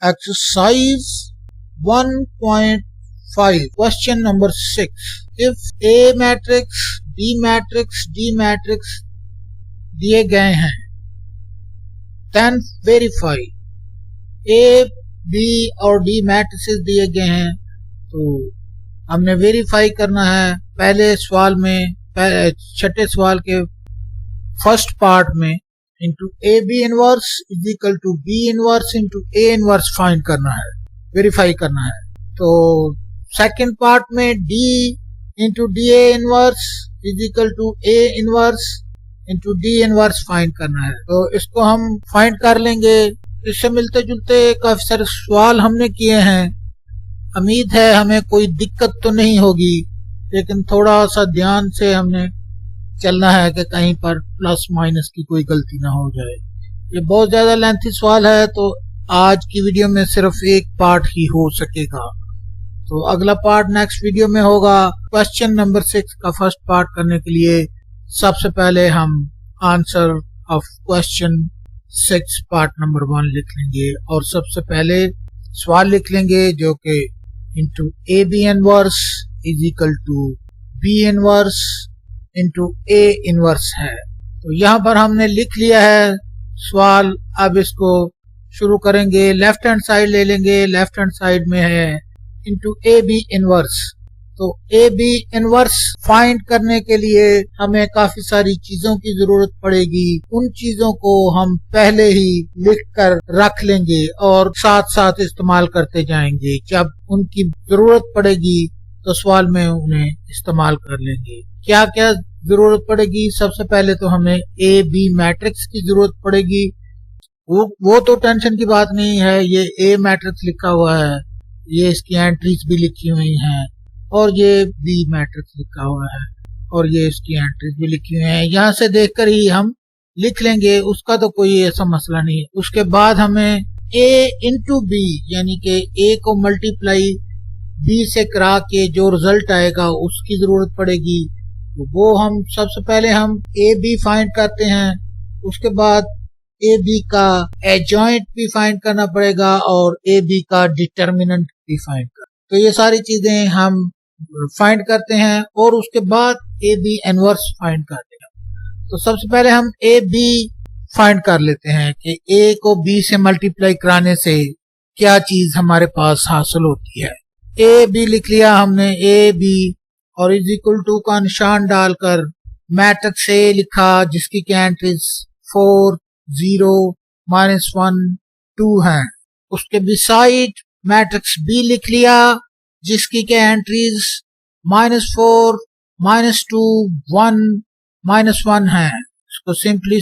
Exercise 1.5 question number 6. If A matrix, B matrix, D matrix दिए गए हैं, then verify. A, B और D matrices दिए गए हैं, तो हमने वेरीफाई करना है पहले सवाल में, छठे सवाल के फर्स्ट पार्ट में into A B inverse is equal to B inverse into A inverse find करना है, वेरीफाई करना है। तो सेकंड पार्ट में D into D A inverse is equal to A inverse into D inverse find करना है। तो इसको हम फाइंड कर लेंगे। इससे मिलते जुलते काफी सारे सवाल हमने किए हैं, उम्मीद है हमें कोई दिक्कत तो नहीं होगी, लेकिन थोड़ा सा ध्यान से हमने चलना है कि कहीं पर प्लस माइनस की कोई गलती ना हो जाए। ये बहुत ज्यादा लेंथी सवाल है, तो आज की वीडियो में सिर्फ एक पार्ट ही हो सकेगा। तो अगला पार्ट नेक्स्ट वीडियो में होगा। क्वेश्चन नंबर 6 का फर्स्ट पार्ट करने के लिए सबसे पहले हम answer of question 6 part number 1 लिख लेंगे और सबसे पहले सवाल लिख लेंगे जो कि into A B inverse is equal to B inverse into A inverse है। तो यहाँ पर हमने लिख लिया है सवाल। अब इसको शुरू करेंगे, लेफ्ट हैंड साइड ले लेंगे, लेफ्ट हैंड साइड में है इंटू ए बी इनवर्स। तो ए बी इनवर्स फाइंड करने के लिए हमें काफी सारी चीजों की जरूरत पड़ेगी। उन चीजों को हम पहले ही लिख कर रख लेंगे और साथ साथ इस्तेमाल करते जाएंगे। जब उनकी जरूरत पड़ेगी तो सवाल में उन्हें इस्तेमाल कर लेंगे। क्या क्या जरूरत पड़ेगी? सबसे पहले तो हमें ए बी मैट्रिक्स की जरूरत पड़ेगी। वो तो टेंशन की बात नहीं है, ये ए मैट्रिक्स लिखा हुआ है, ये इसकी एंट्रीज भी लिखी हुई हैं, और ये बी मैट्रिक्स लिखा हुआ है और ये इसकी एंट्रीज भी लिखी हुई हैं। यहाँ से देखकर ही हम लिख लेंगे, उसका तो कोई ऐसा मसला नहीं है। उसके बाद हमें ए इंटू बी यानी कि ए को मल्टीप्लाई बी से करा के जो रिजल्ट आएगा उसकी जरूरत पड़ेगी। तो वो हम सबसे पहले हम ए बी फाइंड करते हैं, उसके बाद ए बी का एडजॉइंट भी फाइंड करना पड़ेगा और ए बी का डिटर्मिनेंट भी फाइंड करना। तो ये सारी चीजें हम फाइंड करते हैं और उसके बाद ए बी इनवर्स फाइंड करते हैं। तो सबसे पहले हम ए बी फाइंड कर लेते हैं कि ए को बी से मल्टीप्लाई कराने से क्या चीज हमारे पास हासिल होती है। ए बी लिख लिया हमने, ए बी और इज इक्वल टू का निशान डालकर मैट्रिक्स ए लिखा जिसकी क्या एंट्रीज 4 0 -1 2 हैं। उसके बिसाइड मैट्रिक्स बी लिख लिया जिसकी क्या एंट्रीज -4 -2 1 -1 है। इसको सिंपली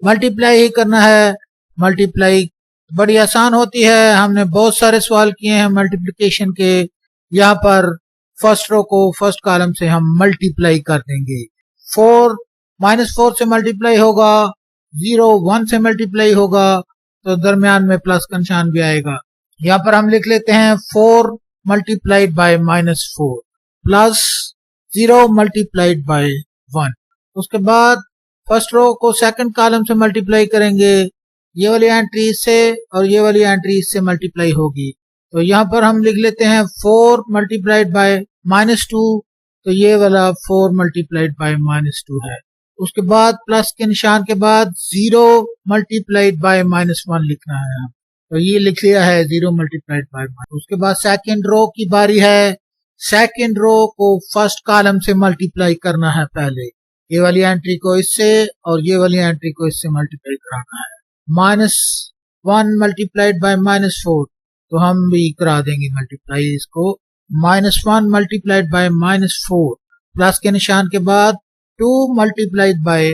मल्टीप्लाई ही करना है। मल्टीप्लाई बड़ी आसान होती है, हमने बहुत सारे सवाल किए हैं मल्टीप्लिकेशन के। यहाँ पर फर्स्ट रो को फर्स्ट कॉलम से हम मल्टीप्लाई कर देंगे। 4 -4 से मल्टीप्लाई होगा, 0 1 से मल्टीप्लाई होगा, तो दरमियान में प्लस का निशान भी आएगा। यहाँ पर हम लिख लेते हैं 4 multiplied by -4 plus 0 multiplied by 1। उसके बाद फर्स्ट रो को सेकंड कॉलम से मल्टीप्लाई करेंगे, ये वाली एंट्री से और ये वाली एंट्री इससे मल्टीप्लाई होगी। तो यहाँ पर हम लिख लेते हैं 4 मल्टीप्लाइड बाय -2, तो ये वाला 4 मल्टीप्लाइड बाय -2 है। उसके बाद प्लस के निशान के बाद 0 मल्टीप्लाइड बाय -1 लिखना है। तो ये लिख लिया है 0 मल्टीप्लाइड बाय 1। उसके बाद सेकंड रो की बारी है। सेकंड रो को फर्स्ट कॉलम से मल्टीप्लाई करना है पहले। ये वाली एंट्री को इससे और ये वाली एंट्री को इससे मल्टीप्लाई कराना है। -1 मल्टीप्लाइड बाय -4, तो हम भी करा देंगे मल्टीप्लाई इसको। -1 मल्टीप्लाइड बाय -4 प्लस के निशान के बाद 2 मल्टीप्लाइड बाय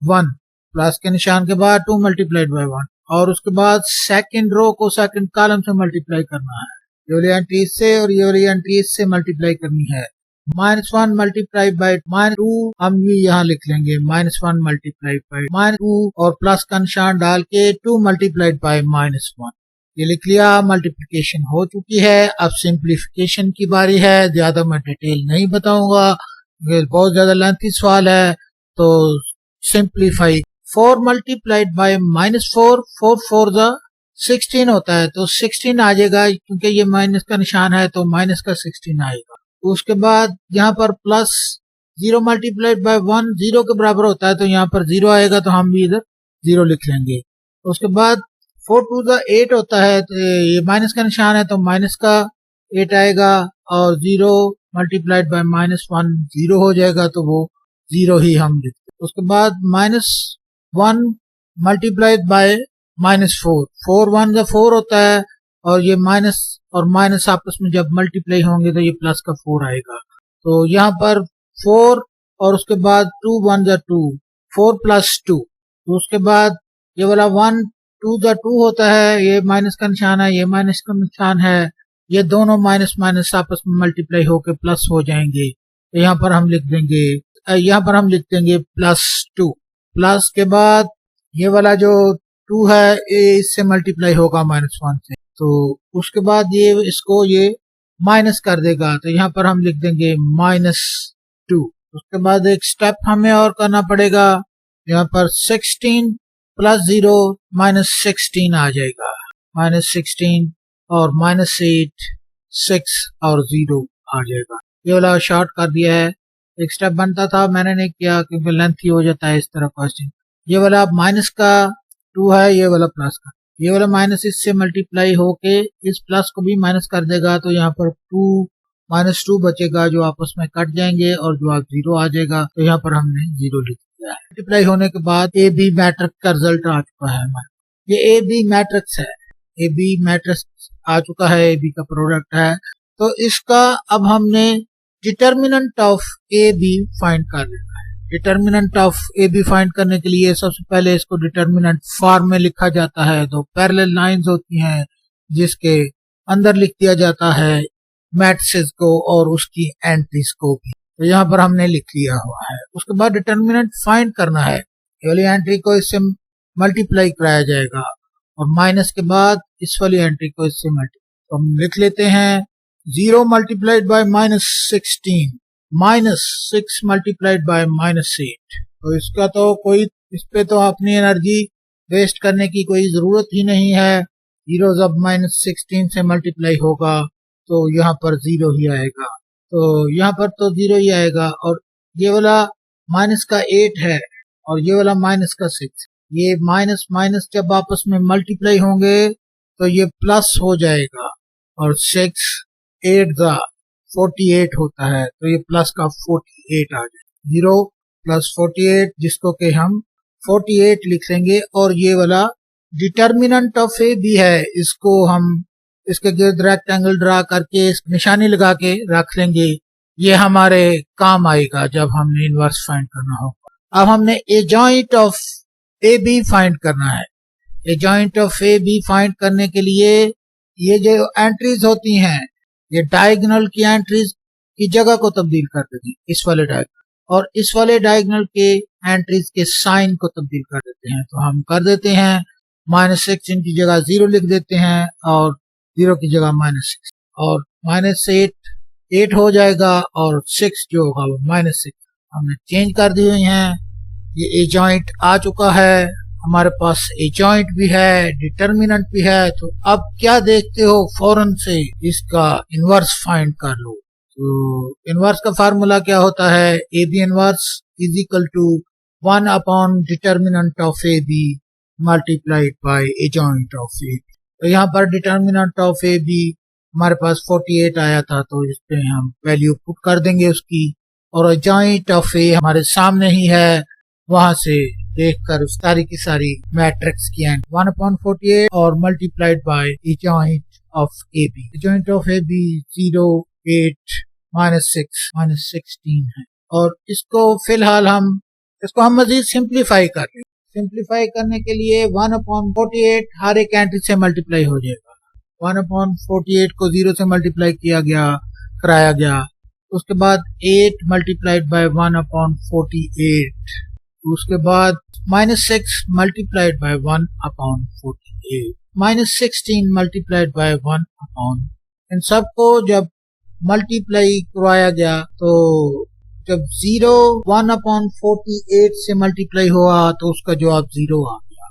1 प्लस के निशान के बाद 2 मल्टीप्लाइड बाय 1, और उसके बाद सेकंड रो को सेकंड कॉलम से मल्टीप्लाई करना है। ये वाली एंट्री इससे और ये वाली एंट्री इससे मल्टीप्लाई करनी है। -1 मल्टीप्लाई बाय -2 हम भी यहाँ लिख लेंगे, -1 मल्टीप्लाई बाय -2 और प्लस का निशान डाल के 2 मल्टीप्लाइड बाय -1। ये लिख लिया, मल्टीप्लिकेशन हो चुकी है। अब सिंप्लीफिकेशन की बारी है। ज्यादा मैं डिटेल नहीं बताऊंगा, ये बहुत ज्यादा लेंथी सवाल है। तो सिंप्लीफाई 4 मल्टीप्लाइड बाय -4, 4 4 जा 16 होता है तो 16 आ जाएगा, क्योंकि ये माइनस का निशान है तो माइनस का 16 आएगा। उसके बाद यहाँ पर प्लस 0 मल्टीप्लाइड बाय 1 0 के बराबर होता है, तो यहाँ पर 0 आएगा, तो हम भी इधर 0 लिख लेंगे। उसके बाद 4 टू द 8 होता है, तो ये माइनस का निशान है तो माइनस का 8 आएगा, और 0 मल्टीप्लाइड बाय माइनस 1 0 हो जाएगा, तो वो 0 ही हम लिखते। उसके बाद माइनस 1 मल्टीप्लाइड बाय माइनस 4 4 1 जा 4 होता है, और ये माइनस और माइनस आपस में जब मल्टीप्लाई होंगे तो ये प्लस का 4 आएगा। तो यहाँ पर 4 और उसके बाद 2 1 जा 2 4 प्लस 2, तो उसके बाद ये वाला 1 2 जा 2 होता है, ये माइनस का निशान है, ये माइनस का निशान है, ये दोनों माइनस माइनस आपस में मल्टीप्लाई होकर प्लस हो जाएंगे। तो यहाँ पर हम लिख देंगे, यहाँ पर हम लिख देंगे प्लस 2। प्लस के बाद ये वाला जो 2 है ये इससे मल्टीप्लाई होगा माइनस 1 से, तो उसके बाद ये इसको ये माइनस कर देगा, तो यहाँ पर हम लिख देंगे माइनस 2। उसके बाद एक स्टेप हमें और करना पड़ेगा, यहाँ पर 16 प्लस 0 माइनस 16 आ जाएगा, माइनस 16 और माइनस 8 6 और 0 आ जाएगा। ये वाला शॉर्ट कर दिया है, एक स्टेप बनता था, मैंने नहीं किया क्योंकि लेंथी हो जाता है इस तरह क्वेश्चन। ये वाला माइनस का 2 है, ये वाला प्लस का, ये वाला माइनस इससे मल्टीप्लाई होके इस प्लस को भी माइनस कर देगा, तो यहाँ पर 2 माइनस 2 बचेगा जो आपस में कट जाएंगे और जवाब 0 आ जाएगा, तो यहाँ पर हमने 0 लिख दिया है। मल्टीप्लाई होने के बाद ए बी मैट्रिक्स का रिजल्ट आ चुका है हमारा, ये ए बी मैट्रिक्स है, ए बी मैट्रिक्स आ चुका है, ए बी का प्रोडक्ट है। तो इसका अब हमने determinant of A B find कर लेना है। Determinant of A B find करने के लिए सबसे पहले इसको डिटर्मिनेंट फॉर्म में लिखा जाता है, तो पैरेलल लाइंस होती हैं जिसके अंदर लिख दिया जाता है मैट्रिसेस को और उसकी एंट्रीज को भी, तो यहाँ पर हमने लिख लिया हुआ है। उसके बाद डिटर्मिनेंट फाइंड करना है, ये वाली एंट्री को इससे मल्टीप्लाई कराया जाएगा और माइनस के बाद इस वाली एंट्री को इससे मल्टीप्लाई, तो हम लिख लेते हैं 0 multiplied by minus 16 minus 6 multiplied by minus 8। तो इसका तो कोई, इस पे तो अपनी एनर्जी वेस्ट करने की कोई जरूरत ही नहीं है। 0 जब माइनस 16 से मल्टीप्लाई होगा तो यहाँ पर 0 ही आएगा, तो यहाँ पर तो 0 ही आएगा। और ये वाला माइनस का 8 है और ये वाला माइनस का 6, ये माइनस माइनस जब आपस में मल्टीप्लाई होंगे तो ये प्लस हो जाएगा, और 6 8 दा 48 होता है, तो ये प्लस का 48 आ जाए। 0 प्लस 48 जिसको कि हम 48 लिख लेंगे, और ये वाला डिटर्मिनेंट ऑफ ए बी है, इसको हम इसके गिर्द रेक्टेंगल ड्रा करके निशानी लगा के रख लेंगे, ये हमारे काम आएगा जब हमने इनवर्स फाइंड करना होगा। अब हमने एजॉइंट ऑफ ए बी फाइंड करना है। एजॉइंट ऑफ ए बी फाइंड करने के लिए ये जो एंट्रीज होती हैं, ये डायगोनल की एंट्रीज की जगह को तब्दील कर देते हैं, इस वाले डायगोनल और इस वाले डायगोनल के एंट्रीज के साइन को तब्दील कर देते हैं। तो हम कर देते हैं माइनस 16 की जगह 0 लिख देते हैं और 0 की जगह माइनस 6, और माइनस 8 हो जाएगा और 6 जो होगा वो माइनस 6 हमने चेंज कर दी हुई हैं। ये एजॉइंट आ चुका है, हमारे पास एजॉइंट भी है, डिटर्मिनेंट भी है। तो अब क्या देखते हो, फौरन से इसका इनवर्स फाइंड कर लो। तो इनवर्स का फार्मूला क्या होता है, A B inverse is equal to 1 upon determinant of A B multiplied by adjoint of A B. तो यहाँ पर डिटर्मिनेंट ऑफ ए बी हमारे पास 48 आया था, तो इस पे हम वैल्यू पुट कर देंगे उसकी, और एजॉइंट ऑफ ए हमारे सामने ही है, वहां से देखकर सारी की सारी मैट्रिक्स की एंड 1/48 और multiplied by adjoint of A B. Adjoint of A B 0 8 -6 -16 है, और इसको फिलहाल हम मजीद सिंप्लीफाई कर लें। सिंप्लीफाई करने के लिए 1/48 हर एक एंट्री से मल्टीप्लाई हो जाएगा। 1/48 को 0 से मल्टीप्लाई कराया गया, उसके बाद 8 मल्टीप्लाइड बाय 1/48, उसके बाद -6 मल्टीप्लाइड बाय 1/48, -16 मल्टीप्लाइड बाय 1 इन सबको जब मल्टीप्लाई करवाया गया तो जब 0 1/48 से मल्टीप्लाई हुआ तो उसका जवाब 0 आ गया,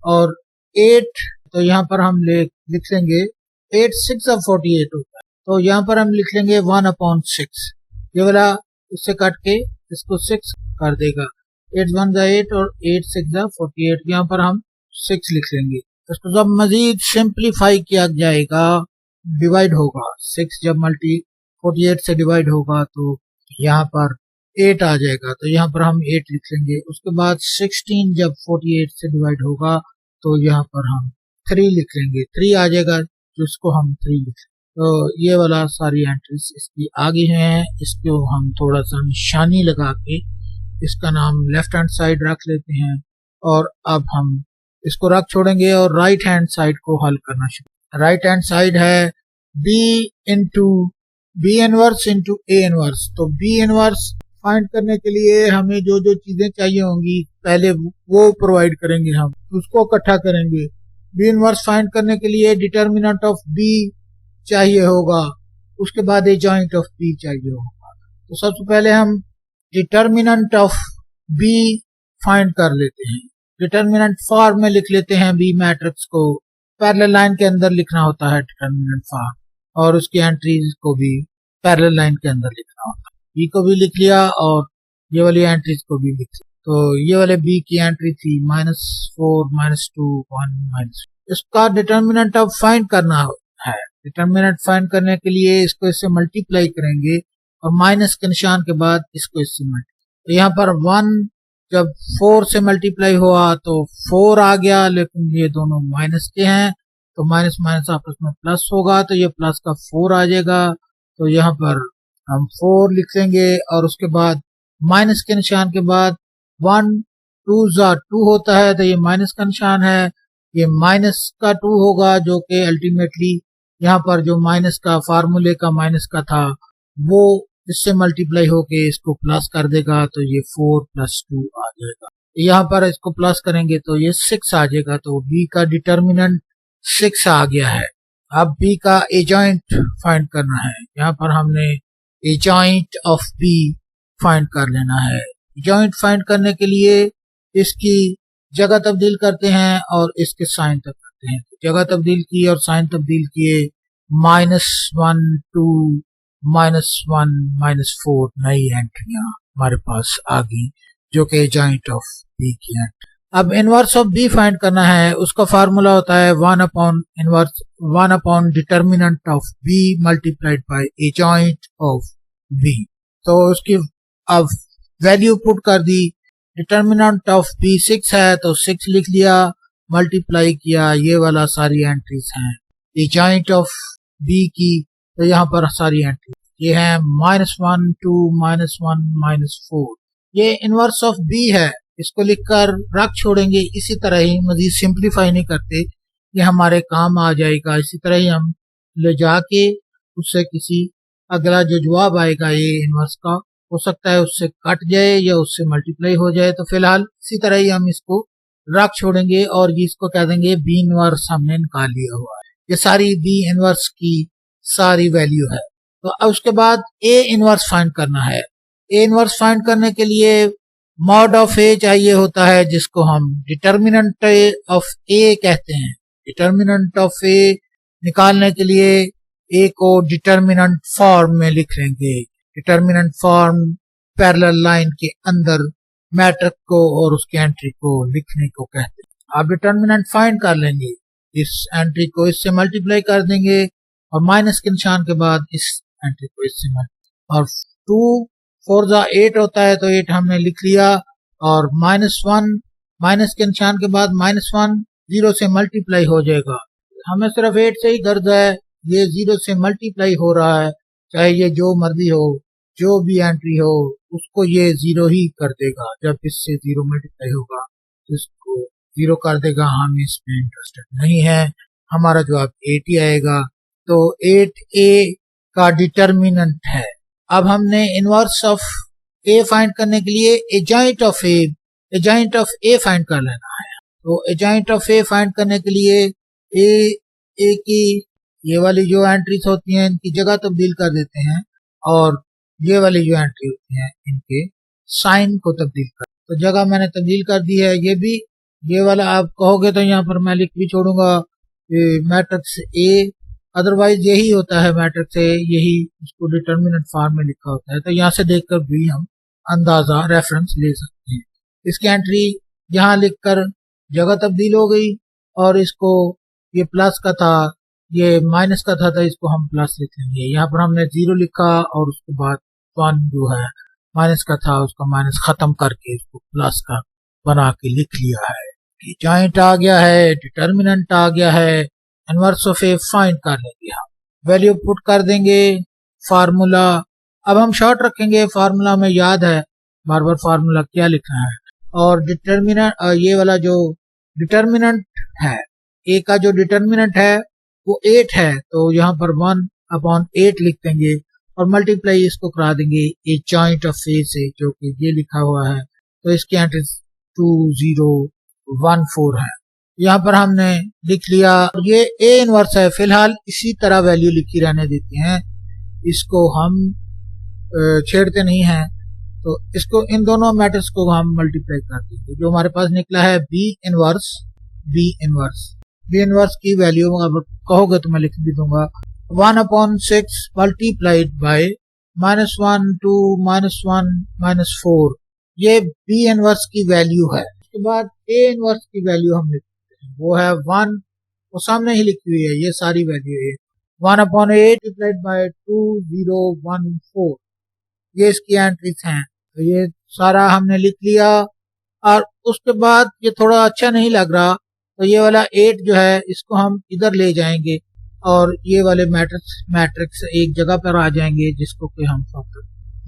और 8 तो यहाँ पर हम लिख लेंगे 8 6 48 होता है, तो यहाँ पर हम लिख लेंगे 1/6। ये वाला इससे काट के इसको 6 कर देगा। 8 1 8 और 8 6 48, यहाँ पर हम 6 लिख लेंगे। इसको जब मजीद सिंप्लीफाई किया जाएगा, डिवाइड होगा, 6 जब 48 से डिवाइड होगा तो यहाँ पर 8 आ जाएगा, तो यहाँ पर हम 8 लिख लेंगे। उसके बाद 16 जब 48 से डिवाइड होगा तो यहाँ पर हम 3 लिख लेंगे, 3 आ जाएगा, जिसको हम 3 लिख लेंगे। तो ये वाला सारी एंट्रीज इसकी आगे हैं। इसको हम थोड़ा सा निशानी लगा के इसका नाम लेफ्ट हैंड साइड रख लेते हैं, और अब हम इसको रख छोड़ेंगे और राइट हैंड साइड को हल करना शुरू। राइट हैंड साइड है B inverse into A inverse. तो बी इनवर्स फाइंड करने के लिए हमें जो जो चीजें चाहिए होंगी पहले वो प्रोवाइड करेंगे, हम उसको इकट्ठा करेंगे। बी इनवर्स फाइंड करने के लिए डिटर्मिनेंट ऑफ बी चाहिए होगा, उसके बाद ए जॉइंट ऑफ बी चाहिए होगा। तो सबसे पहले हम डिटर्मिनेंट ऑफ बी फाइंड कर लेते हैं। डिटर्मिनेंट फॉर्म में लिख लेते हैं बी मैट्रिक्स को, पैरेलल लाइन के अंदर लिखना होता है डिटर्मिनेंट फॉर्म, और उसकी एंट्रीज को भी पैरेलल लाइन के अंदर लिखना होता है। बी को भी लिख लिया और ये वाली एंट्रीज को भी लिख लिया। तो ये वाले बी की एंट्री थी -4 -2 1 इसका डिटर्मिनेंट अब फाइंड करना है। डिटर्मिनेंट फाइंड करने के लिए इसको इससे मल्टीप्लाई करेंगे और माइनस के निशान के बाद इसको इससे मल्टीप्लाई। तो यहाँ पर 1 जब 4 से मल्टीप्लाई हुआ तो 4 आ गया, लेकिन ये दोनों माइनस के हैं, तो माइनस माइनस आपस में प्लस होगा, तो ये प्लस का 4 आ जाएगा। तो यहाँ पर हम 4 लिख लेंगे और उसके बाद माइनस के निशान के बाद 1 2 2 होता है, तो ये माइनस का निशान है, ये माइनस का 2 होगा, जो कि अल्टीमेटली यहाँ पर जो माइनस का फार्मूले का माइनस का था वो इससे मल्टीप्लाई होके इसको प्लस कर देगा, तो ये 4 + 2 आ जाएगा। यहाँ पर इसको प्लस करेंगे तो ये 6 आ जाएगा। तो बी का डिटर्मिनेंट 6 आ गया है। अब बी का एजॉइंट फाइंड करना है। यहाँ पर हमने एजॉइंट ऑफ बी फाइंड कर लेना है। एजॉइंट फाइंड करने के लिए इसकी जगह तब्दील करते हैं और इसके साइन तक करते हैं। जगह तब्दील की और साइन तब्दील किए, -1 2 -1 -4 नई एंट्रियां हमारे पास आ गई, जो कि एजॉइंट ऑफ बी की एंट्री। अब इनवर्स ऑफ बी फाइंड करना है। उसका फार्मूला होता है 1/1 determinant of B multiplied by adjoint of B. तो उसकी अब वैल्यू पुट कर दी। डिटर्मिनेंट ऑफ बी 6 है तो 6 लिख लिया, मल्टीप्लाई किया, ये वाला सारी एंट्रीज हैं एजॉइंट ऑफ बी की। तो यहाँ पर सारी एंट्री ये है -1 2 -1 -4। ये इनवर्स ऑफ बी है, इसको लिखकर रख छोड़ेंगे। इसी तरह ही मजीद सिंप्लीफाई नहीं करते, ये हमारे काम आ जाएगा। इसी तरह ही हम ले जाके उससे किसी अगला जो जवाब आएगा ये इनवर्स का, हो सकता है उससे कट जाए या उससे मल्टीप्लाई हो जाए। तो फिलहाल इसी तरह ही हम इसको रख छोड़ेंगे और ये इसको कह देंगे बी इनवर्स हमने निकाल लिया हुआ है। ये सारी बी इनवर्स की सारी वैल्यू है। तो अब उसके बाद ए इनवर्स फाइंड करना है। ए इनवर्स फाइंड करने के लिए मॉड ऑफ ए चाहिए होता है, जिसको हम डिटर्मिनेंट ऑफ ए कहते हैं। डिटर्मिनेंट ऑफ ए निकालने के लिए ए को डिटर्मिनेंट फॉर्म में लिख लेंगे। डिटर्मिनेंट फॉर्म पैरेलल लाइन के अंदर मैट्रिक्स को और उसकी एंट्री को लिखने को कहते हैं। आप डिटर्मिनेंट फाइंड कर लेंगे, इस एंट्री को इससे मल्टीप्लाई कर देंगे और माइनस के निशान के बाद इस एंट्री को इससे मल्टीप्लाई, और 2 4 8 होता है तो 8 हमने लिख लिया, और -1 माइनस के निशान के बाद -1 0 से मल्टीप्लाई हो जाएगा। हमें सिर्फ 8 से ही गर्ज है, ये 0 से मल्टीप्लाई हो रहा है, चाहे ये जो मर्जी हो, जो भी एंट्री हो उसको ये 0 ही कर देगा। जब इससे 0 मल्टीप्लाई होगा तो इसको 0 कर देगा। हम इसमें इंटरेस्टेड नहीं है, हमारा जवाब 8 ही आएगा। तो 8A का डिटर्मिनेंट है। अब हमने इनवर्स ऑफ ए फाइंड करने के लिए एजॉइंट ऑफ ए फाइंड कर लेना है। तो एजॉइंट ऑफ ए फाइंड करने के लिए ए की ये वाली जो एंट्रीज होती हैं इनकी जगह तब्दील कर देते हैं, और ये वाली जो एंट्री होती हैं इनके साइन को तब्दील कर। तो जगह मैंने तब्दील कर दी है। ये भी ये वाला आप कहोगे तो यहाँ पर मैं लिख भी छोड़ूंगा मैट्रिक्स ए, अदरवाइज यही होता है मैट्रिक्स ए, यही इसको डिटर्मिनेंट फॉर्म में लिखा होता है। तो यहाँ से देखकर भी हम अंदाजा रेफरेंस ले सकते हैं। इसकी एंट्री यहाँ लिखकर जगह तब्दील हो गई और इसको ये प्लस का था, ये माइनस का था, तो इसको हम प्लस लिख लेंगे। यहाँ पर हमने 0 लिखा और उसके बाद 1 जो है माइनस का था उसका माइनस खत्म करके इसको प्लस का बना के लिख लिया है। जॉइंट आ गया है, डिटर्मिनेंट आ गया है, इनवर्स ऑफ ए फाइंड कर लेंगे हम, वैल्यू पुट कर देंगे, फार्मूला। अब हम शॉर्ट रखेंगे, फार्मूला में याद है बार बार फार्मूला क्या लिखना है। और डिटर्मिनेंट, ये वाला जो डिटर्मिनेंट है, ए का जो डिटर्मिनेंट है वो 8 है, तो यहाँ पर 1/8 लिख देंगे और मल्टीप्लाई इसको करा देंगे ए जॉइंट ऑफ ए से, जो कि ये लिखा हुआ है। तो इसकी एंट्री 2014 है। यहाँ पर हमने लिख लिया, ये ए इनवर्स है, फिलहाल इसी तरह वैल्यू लिखी रहने देते हैं, इसको हम छेड़ते नहीं हैं। तो इसको, इन दोनों मैट्रिक्स को हम मल्टीप्लाई कर देंगे। जो हमारे पास निकला है बी इनवर्स की वैल्यू अगर कहोगे तो मैं लिख भी दूंगा, 1/6 मल्टीप्लाइड बाय -1 2 -1 -4, ये बी इनवर्स की वैल्यू है। उसके बाद ए इनवर्स की वैल्यू हम लिखते हैं, वो है 1, वो सामने ही लिखी हुई है, ये सारी वैल्यू है 1/8 मल्टीप्लाइड बाय 2014, ये इसकी एंट्रीज हैं। तो ये सारा हमने लिख लिया। और उसके बाद ये थोड़ा अच्छा नहीं लग रहा, तो ये वाला 8 जो है इसको हम इधर ले जाएंगे और ये वाले मैट्रिक्स एक जगह पर आ जाएंगे, जिसको कि हम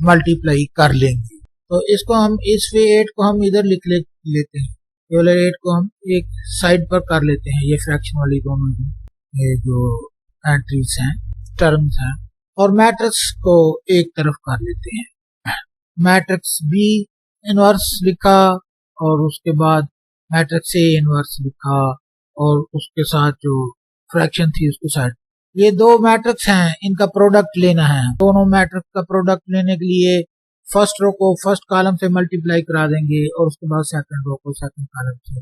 मल्टीप्लाई कर लेंगे। तो इसको हम इस 8 को हम इधर लिख लेते हैं, ये वाले 8 को हम एक साइड पर कर लेते हैं, ये फ्रैक्शन वाली दोनों ये जो एंट्रीज हैं, टर्म्स हैं, और मैट्रिक्स को एक तरफ कर लेते हैं। मैट्रिक्स बी इनवर्स लिखा और उसके बाद मैट्रिक्स ए इनवर्स लिखा और उसके साथ जो फ्रैक्शन थी उसको साइड। ये दो मैट्रिक्स हैं, इनका प्रोडक्ट लेना है। दोनों मैट्रिक्स का प्रोडक्ट लेने के लिए फर्स्ट रो को फर्स्ट कॉलम से मल्टीप्लाई करा देंगे और उसके बाद सेकंड रो को सेकंड कॉलम से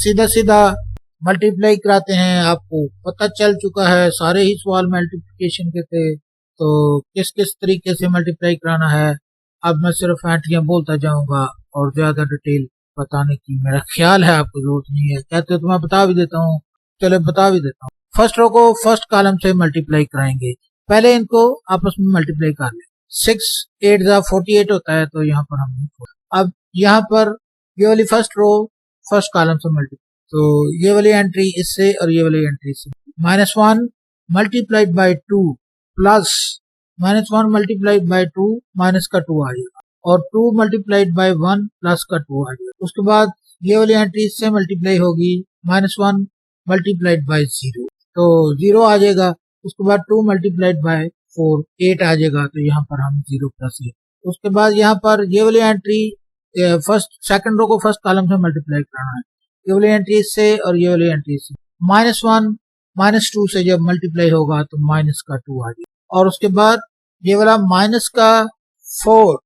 सीधा सीधा मल्टीप्लाई कराते हैं। आपको पता चल चुका है, सारे ही सवाल मल्टीप्लिकेशन के थे, तो किस किस तरीके से मल्टीप्लाई कराना है। अब मैं सिर्फ एंट्रियां बोलता जाऊंगा और ज्यादा डिटेल बताने की मेरा ख्याल है आपको जरूरत नहीं है। कहते हो तो मैं बता भी देता हूँ, चलो बता भी देता हूँ। फर्स्ट रो को फर्स्ट कॉलम से मल्टीप्लाई कराएंगे, पहले इनको आपस में मल्टीप्लाई कर लें। 6 8 48 होता है, तो यहाँ पर हम अब यहाँ पर ये वाली फर्स्ट रो फर्स्ट कॉलम से मल्टीप्लाई, तो ये वाली एंट्री इससे और ये वाली एंट्री से, -1 multiplied by 2 plus -1 multiplied by 2 minus का 2 आ जाएगा, और 2 मल्टीप्लाइड बाई 1 प्लस का 2 आ जाएगा। उसके बाद ये वाली एंट्री इससे मल्टीप्लाई होगी, -1 मल्टीप्लाइड बाई 0, तो 0 आ जाएगा। उसके बाद 2 मल्टीप्लाइड बाई 4 8 आ जाएगा, तो यहाँ पर हम 0 प्लस 8। उसके बाद यहाँ पर ये वाली एंट्री सेकंड रो को फर्स्ट कॉलम से मल्टीप्लाई करना है, ये वाली एंट्री इससे और ये वाली एंट्री से। -1 -2 से जब मल्टीप्लाई होगा तो माइनस का 2 आ जाएगा। और उसके बाद ये वाला माइनस का 4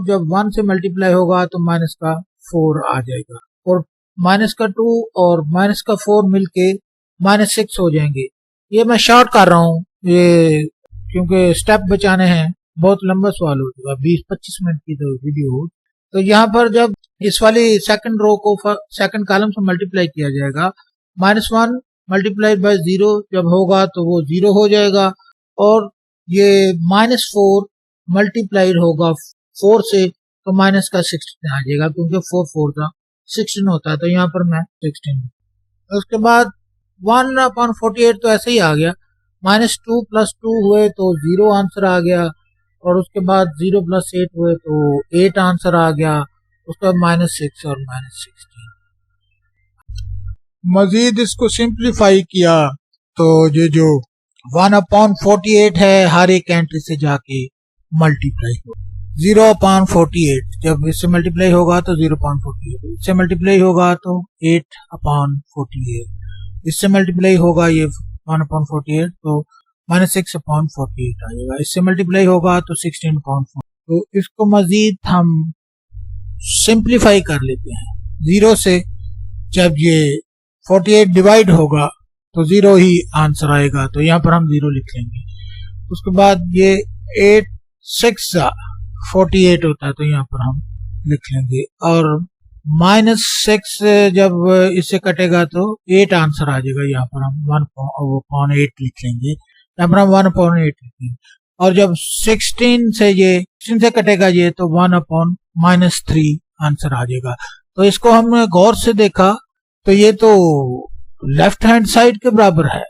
जब 1 से मल्टीप्लाई होगा तो माइनस का 4 आ जाएगा, और माइनस का 2 और माइनस का 4 मिलके -6 हो जाएंगे। ये मैं शॉर्ट कर रहा हूँ ये, क्योंकि स्टेप बचाने हैं, बहुत लंबा सवाल हो चुका, 20-25 मिनट की तो वीडियो हो। तो यहाँ पर जब इस वाली सेकंड रो को सेकंड कॉलम से मल्टीप्लाई किया जाएगा, -1 मल्टीप्लाइड बाय 0 जब होगा तो वो 0 हो जाएगा, और ये -4 मल्टीप्लाइड होगा 4 से तो माइनस का 16 आ जाएगा, क्योंकि 4 4 का 16 होता है, तो यहाँ पर मैं 16। उसके बाद 1/48 तो ऐसे ही आ गया, -2 + 2 हुए तो 0 आंसर आ गया, और उसके बाद 0 + 8 हुए तो 8 आंसर आ गया। उसके बाद -6 और -16। मजीद इसको सिंप्लीफाई किया तो ये जो 1/48 है हर एक एंट्री से जाके मल्टीप्लाई हो, 0/48 जब इससे मल्टीप्लाई होगा तो 0/48, इससे मल्टीप्लाई होगा तो 8/48, इससे मल्टीप्लाई होगा ये 1/48 तो -6/48 आ जाएगा, इससे मल्टीप्लाई होगा तो 16/4। तो इसको मजीद हम सिंप्लीफाई कर लेते हैं। 0 से जब ये 48 डिवाइड होगा तो 0 ही आंसर आएगा, तो यहाँ पर हम 0 लिख लेंगे। उसके बाद ये 8 6 48 होता है, तो यहाँ पर हम लिख लेंगे। और -6 जब इससे कटेगा तो 8 आंसर आ जाएगा, यहाँ पर हम 1/8 लिख लेंगे, यहाँ पर हम 1/8 लिखेंगे। और जब 16 से कटेगा ये, तो 1/-3 आंसर आ जाएगा। तो इसको हमने गौर से देखा तो ये तो लेफ्ट हैंड साइड के बराबर है,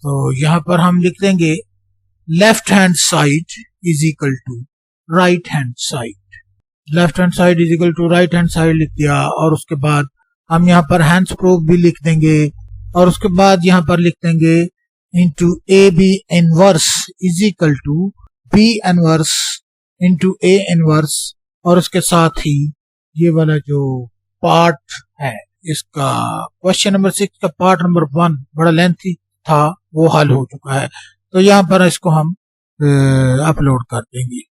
तो यहाँ पर हम लिख देंगे left hand side is equal to right hand side. Left hand side is equal to right hand side लिख दिया। और उसके बाद हम यहाँ पर हैंड्स प्रूफ भी लिख देंगे। और उसके बाद यहाँ पर लिख देंगे into A B inverse is equal to B inverse into A inverse. और उसके साथ ही ये वाला जो पार्ट है इसका क्वेश्चन नंबर 6 का पार्ट नंबर 1 बड़ा लेंथी था, वो हल हो चुका है। तो यहाँ पर इसको हम अपलोड कर देंगे।